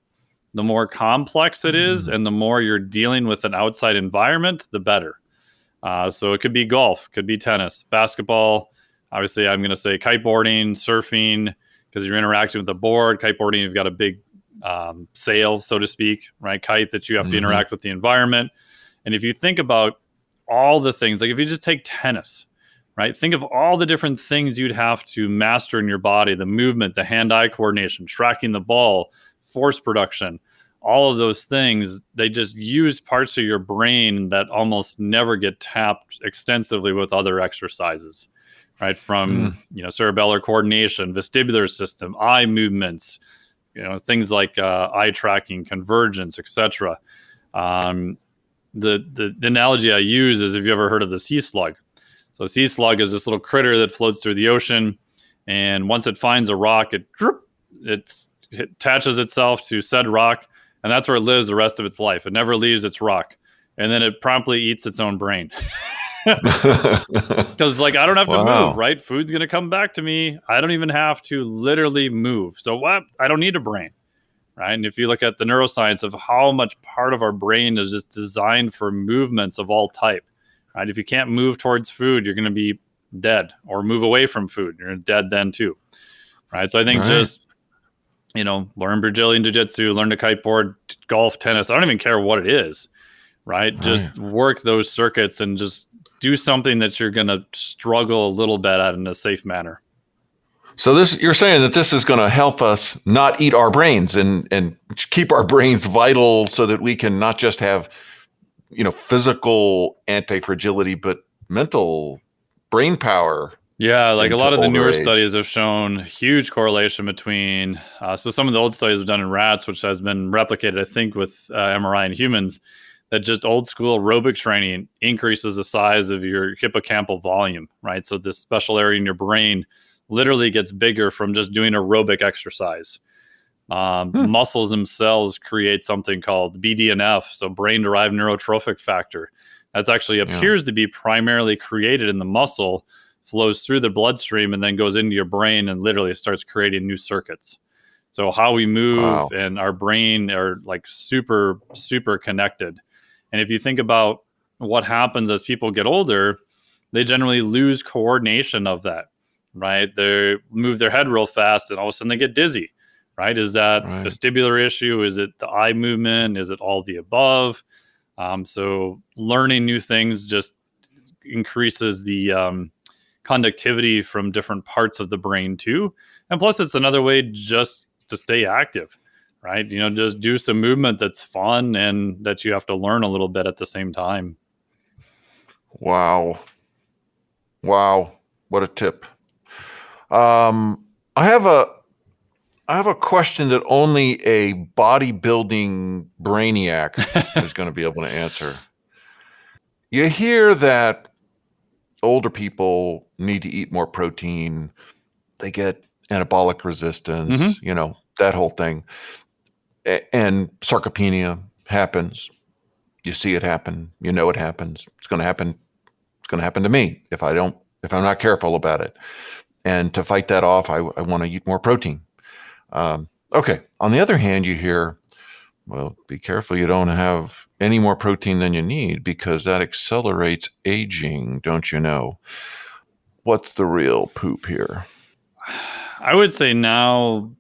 The more complex it is and the more you're dealing with an outside environment, the better. So it could be golf, could be tennis, basketball. Obviously, I'm going to say kiteboarding, surfing, because you're interacting with the board. Kiteboarding, you've got a big sail, so to speak, right? Kite that you have to interact with the environment. And if you think about all the things, like if you just take tennis, right? Think of all the different things you'd have to master in your body, the movement, the hand-eye coordination, tracking the ball, force production, all of those things. They just use parts of your brain that almost never get tapped extensively with other exercises, right? From, cerebellar coordination, vestibular system, eye movements, things like eye tracking, convergence, etc. The analogy I use is, if you ever heard of the sea slug. So a sea slug is this little critter that floats through the ocean, and once it finds a rock, it attaches itself to said rock, and that's where it lives the rest of its life. It never leaves its rock, and then it promptly eats its own brain. Because I don't have to move, right? Food's going to come back to me. I don't even have to literally move. So what? I don't need a brain. Right. And if you look at the neuroscience of how much part of our brain is just designed for movements of all type, right? If you can't move towards food, you're going to be dead, or move away from food. You're dead then too. Right. So I think just, learn Brazilian jiu-jitsu, learn to kiteboard, golf, tennis. I don't even care what it is. Right. Just work those circuits and just do something that you're going to struggle a little bit at in a safe manner. So you're saying that this is going to help us not eat our brains and keep our brains vital, so that we can not just have, physical anti-fragility, but mental brain power. Yeah, like a lot of the newer studies have shown huge correlation between, so some of the old studies have done in rats, which has been replicated, I think, with MRI in humans, that just old school aerobic training increases the size of your hippocampal volume, right? So this special area in your brain literally gets bigger from just doing aerobic exercise. Muscles themselves create something called BDNF, so brain-derived neurotrophic factor. That's actually appears to be primarily created in the muscle, flows through the bloodstream, and then goes into your brain and literally starts creating new circuits. So how we move and our brain are like super, super connected. And if you think about what happens as people get older, they generally lose coordination of that. Right? They move their head real fast and all of a sudden they get dizzy, right? Is that vestibular issue? Is it the eye movement? Is it all the above? So learning new things just increases the conductivity from different parts of the brain too. And plus it's another way just to stay active, right? Just do some movement that's fun and that you have to learn a little bit at the same time. Wow. What a tip. I have a question that only a bodybuilding brainiac is going to be able to answer. You hear that older people need to eat more protein. They get anabolic resistance, that whole thing. And sarcopenia happens. You see it happen. You know it happens. It's going to happen. It's going to happen to me if I'm not careful about it. And to fight that off, I want to eat more protein. Okay. On the other hand, you hear, well, be careful you don't have any more protein than you need because that accelerates aging, don't you know? What's the real poop here? I would say now,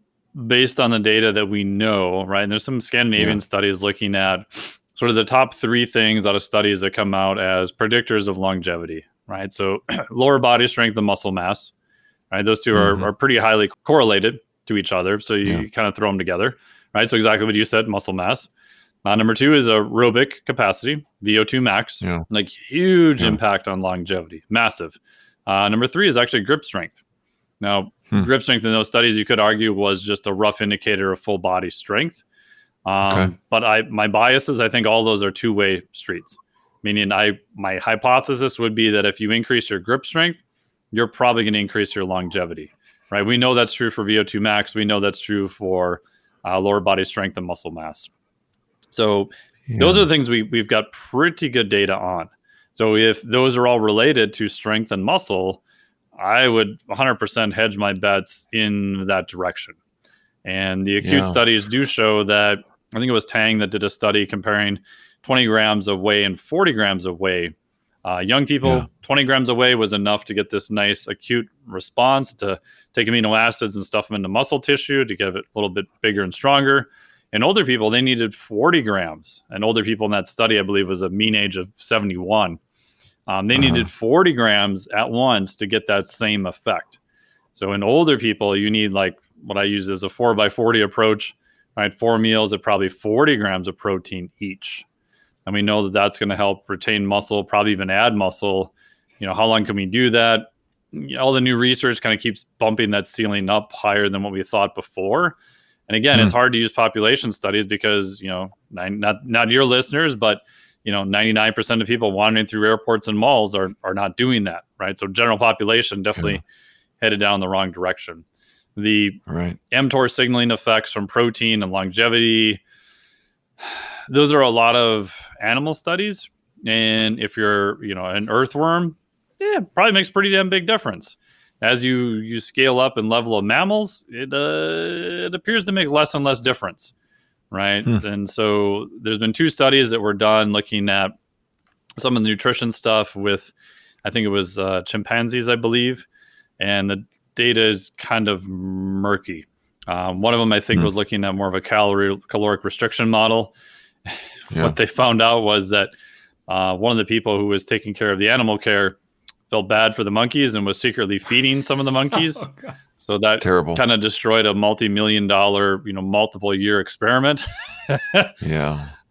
based on the data that we know, right, and there's some Scandinavian studies looking at sort of the top 3 things out of studies that come out as predictors of longevity, right? So lower body strength and muscle mass, right? Those two are pretty highly correlated to each other. So you kind of throw them together, right? So exactly what you said, muscle mass. Number 2 is aerobic capacity, VO2 max, like huge impact on longevity, massive. Number 3 is actually grip strength. Now, grip strength in those studies, you could argue, was just a rough indicator of full body strength. But my bias is I think all those are two-way streets. Meaning my hypothesis would be that if you increase your grip strength, you're probably going to increase your longevity, right? We know that's true for VO2 max. We know that's true for lower body strength and muscle mass. So those are the things we've got pretty good data on. So if those are all related to strength and muscle, I would 100% hedge my bets in that direction. And the acute studies do show that, I think it was Tang that did a study comparing 20 grams of whey and 40 grams of whey. Young people, 20 grams of whey was enough to get this nice acute response to take amino acids and stuff them into muscle tissue to get it a little bit bigger and stronger. And older people, they needed 40 grams. And older people in that study, I believe, was a mean age of 71. They needed 40 grams at once to get that same effect. So in older people, you need like what I use as a 4x40 approach, right? 4 meals at probably 40 grams of protein each. And we know that that's going to help retain muscle, probably even add muscle. How long can we do that? All the new research kind of keeps bumping that ceiling up higher than what we thought before. And again, it's hard to use population studies because, not your listeners, but 99% of people wandering through airports and malls are not doing that, right? So general population definitely headed down the wrong direction. The mTOR signaling effects from protein and longevity, those are a lot of animal studies. And if you're, an earthworm, probably makes a pretty damn big difference. As you scale up in level of mammals, it appears to make less and less difference. Right. And so there's been 2 studies that were done looking at some of the nutrition stuff with, I think it was chimpanzees, I believe. And the data is kind of murky. One of them, I think, was looking at more of a caloric restriction model. What they found out was that one of the people who was taking care of the animal care felt bad for the monkeys and was secretly feeding some of the monkeys. So that kind of destroyed a multi-million-dollar, multiple-year experiment.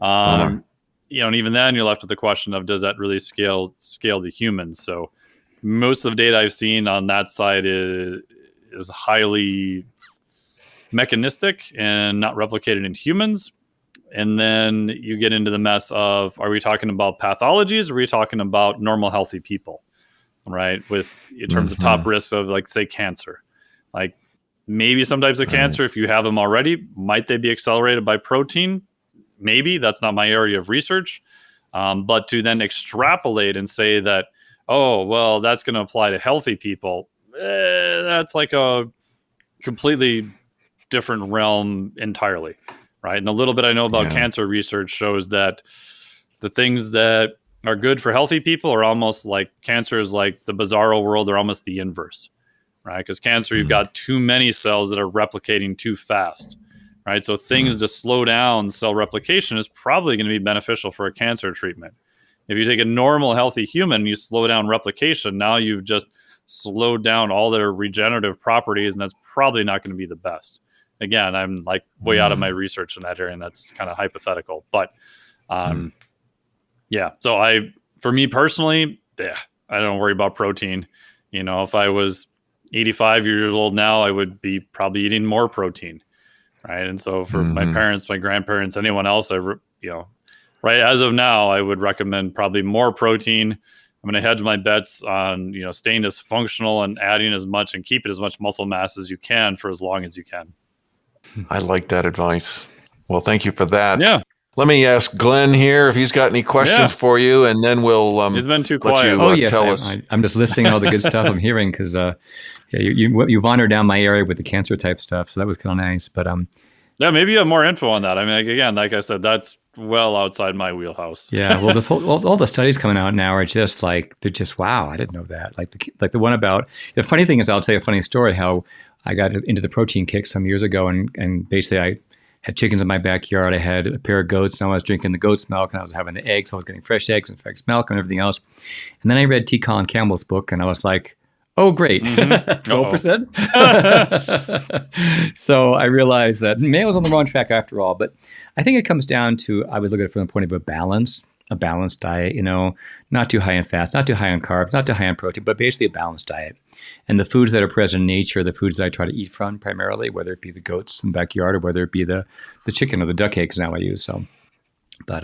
And even then, you're left with the question of, does that really scale to humans? So most of the data I've seen on that side is highly mechanistic and not replicated in humans. And then you get into the mess of, are we talking about pathologies? Or are we talking about normal, healthy people? Right? In terms of top risks of, like, say, cancer. Like maybe some types of cancer, if you have them already, might they be accelerated by protein? Maybe. That's not my area of research. But to then extrapolate and say that, oh, well, that's going to apply to healthy people, that's like a completely different realm entirely, right? And the little bit I know about cancer research shows that the things that are good for healthy people are almost like cancer is like the bizarro world, or almost the inverse. Right? Because cancer, you've got too many cells that are replicating too fast, right? So things to slow down cell replication is probably going to be beneficial for a cancer treatment. If you take a normal, healthy human, you slow down replication, now you've just slowed down all their regenerative properties, and that's probably not going to be the best. again, I'm like way out of my research in that area, and that's kind of hypothetical. But yeah, so for me personally, I don't worry about protein. If I was 85 years old now, I would be probably eating more protein, right? And so for my parents, my grandparents, anyone else, right as of now, I would recommend probably more protein. I'm going to hedge my bets on, staying as functional and adding as much and keeping as much muscle mass as you can for as long as you can. I like that advice. Well, thank you for that. Yeah. Let me ask Glenn here if he's got any questions for you, and then we'll he's been too let quiet. you tell us. I'm just listening to all the good stuff I'm hearing because you wandered down my area with the cancer type stuff, so that was kind of nice. But yeah, maybe you have more info on that. I mean, again, like I said, that's well outside my wheelhouse. Yeah, well, this all the studies coming out now are just like they're just wow. I didn't know that. Like the one about the funny thing is, I'll tell you a funny story how I got into the protein kick some years ago, and basically I had chickens in my backyard. I had a pair of goats, and I was drinking the goat's milk, and I was having the eggs. So I was getting fresh eggs and fresh milk and everything else. And then I read T. Colin Campbell's book, and I was like, oh, great, 12%. So I realized that maybe I was on the wrong track after all. But I think it comes down to, I would look at it from the point of a balanced diet, not too high in fats, not too high in carbs, not too high in protein, but basically a balanced diet. And the foods that are present in nature are the foods that I try to eat from primarily, whether it be the goats in the backyard or whether it be the chicken or the duck eggs now I use. So, but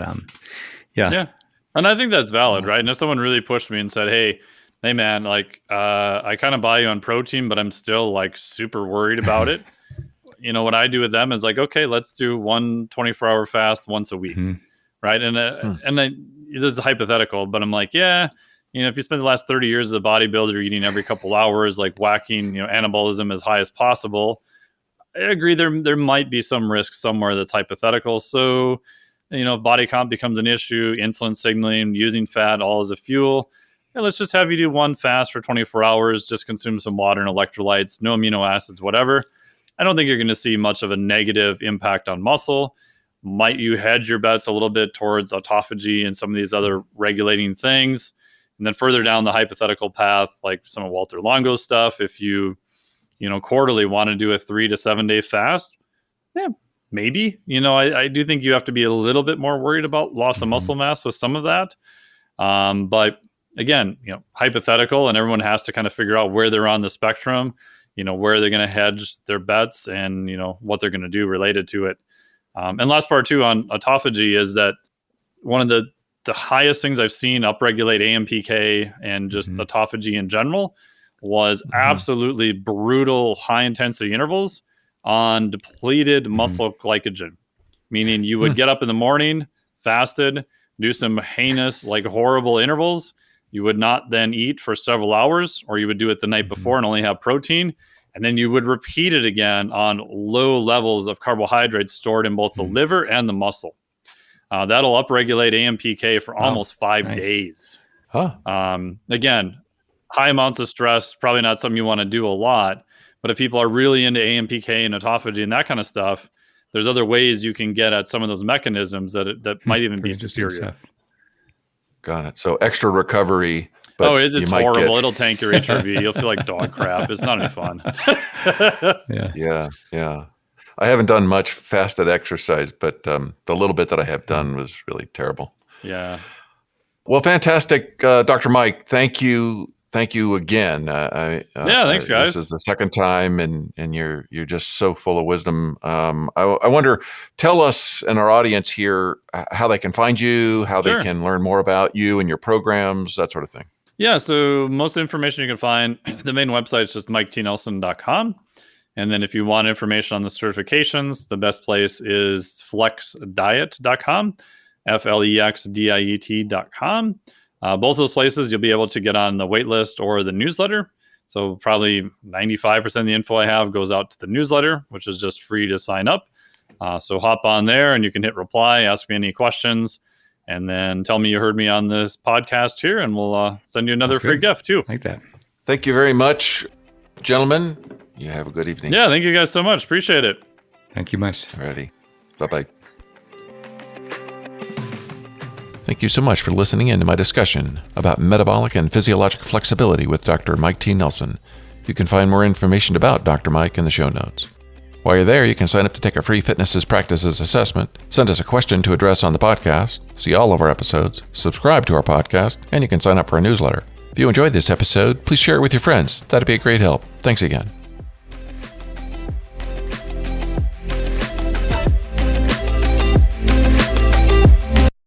yeah. Yeah. And I think that's valid, right? And if someone really pushed me and said, hey man, like, I kind of buy you on protein, but I'm still like super worried about it. What I do with them is like, okay, let's do one 24-hour fast once a week. Right. And this is hypothetical, but I'm like, yeah, if you spend the last 30 years as a bodybuilder eating every couple hours, like whacking, anabolism as high as possible, I agree there might be some risk somewhere that's hypothetical. So, if body comp becomes an issue, insulin signaling, using fat all as a fuel, let's just have you do one fast for 24 hours, just consume some water and electrolytes, no amino acids, whatever. I don't think you're going to see much of a negative impact on muscle. Might you hedge your bets a little bit towards autophagy and some of these other regulating things? And then further down the hypothetical path, like some of Walter Longo's stuff, if you, quarterly want to do a 3 to 7 day fast, yeah, maybe. I do think you have to be a little bit more worried about loss of muscle mass with some of that. But again, hypothetical, and everyone has to kind of figure out where they're on the spectrum, where they're going to hedge their bets and, what they're going to do related to it. And last part too on autophagy is that one of the highest things I've seen upregulate AMPK and just autophagy in general was absolutely brutal high intensity intervals on depleted muscle glycogen, meaning you would get up in the morning, fasted, do some heinous, like horrible intervals. You would not then eat for several hours, or you would do it the night before and only have protein. And then you would repeat it again on low levels of carbohydrates stored in both the liver and the muscle. That'll upregulate AMPK for almost 5 days. Again, high amounts of stress, probably not something you want to do a lot. But if people are really into AMPK and autophagy and that kind of stuff, there's other ways you can get at some of those mechanisms that might even be superior. Stuff. Got it. So extra recovery. But it's horrible. It'll tank your HRV. You'll feel like dog crap. It's not any fun. Yeah. I haven't done much fasted exercise, but the little bit that I have done was really terrible. Yeah. Well, fantastic, Dr. Mike. Thank you again. Thanks, guys. This is the second time, and you're just so full of wisdom. I wonder, tell us and our audience here how they can find you, how they can learn more about you and your programs, that sort of thing. Yeah, so most information you can find, the main website is just miketnelson.com. And then if you want information on the certifications, the best place is flexdiet.com, flexdiet.com. Both those places, you'll be able to get on the wait list or the newsletter. So probably 95% of the info I have goes out to the newsletter, which is just free to sign up. So hop on there and you can hit reply, ask me any questions, and then tell me you heard me on this podcast here, and we'll send you another free gift too. Like that. Thank you very much, gentlemen. You have a good evening. Yeah, thank you guys so much. Appreciate it. Thank you much. Alrighty. Bye-bye. Thank you so much for listening in to my discussion about metabolic and physiologic flexibility with Dr. Mike T. Nelson. You can find more information about Dr. Mike in the show notes. While you're there, you can sign up to take our free Fitnesses Practices assessment, send us a question to address on the podcast, see all of our episodes, subscribe to our podcast, and you can sign up for our newsletter. If you enjoyed this episode, please share it with your friends. That'd be a great help. Thanks again.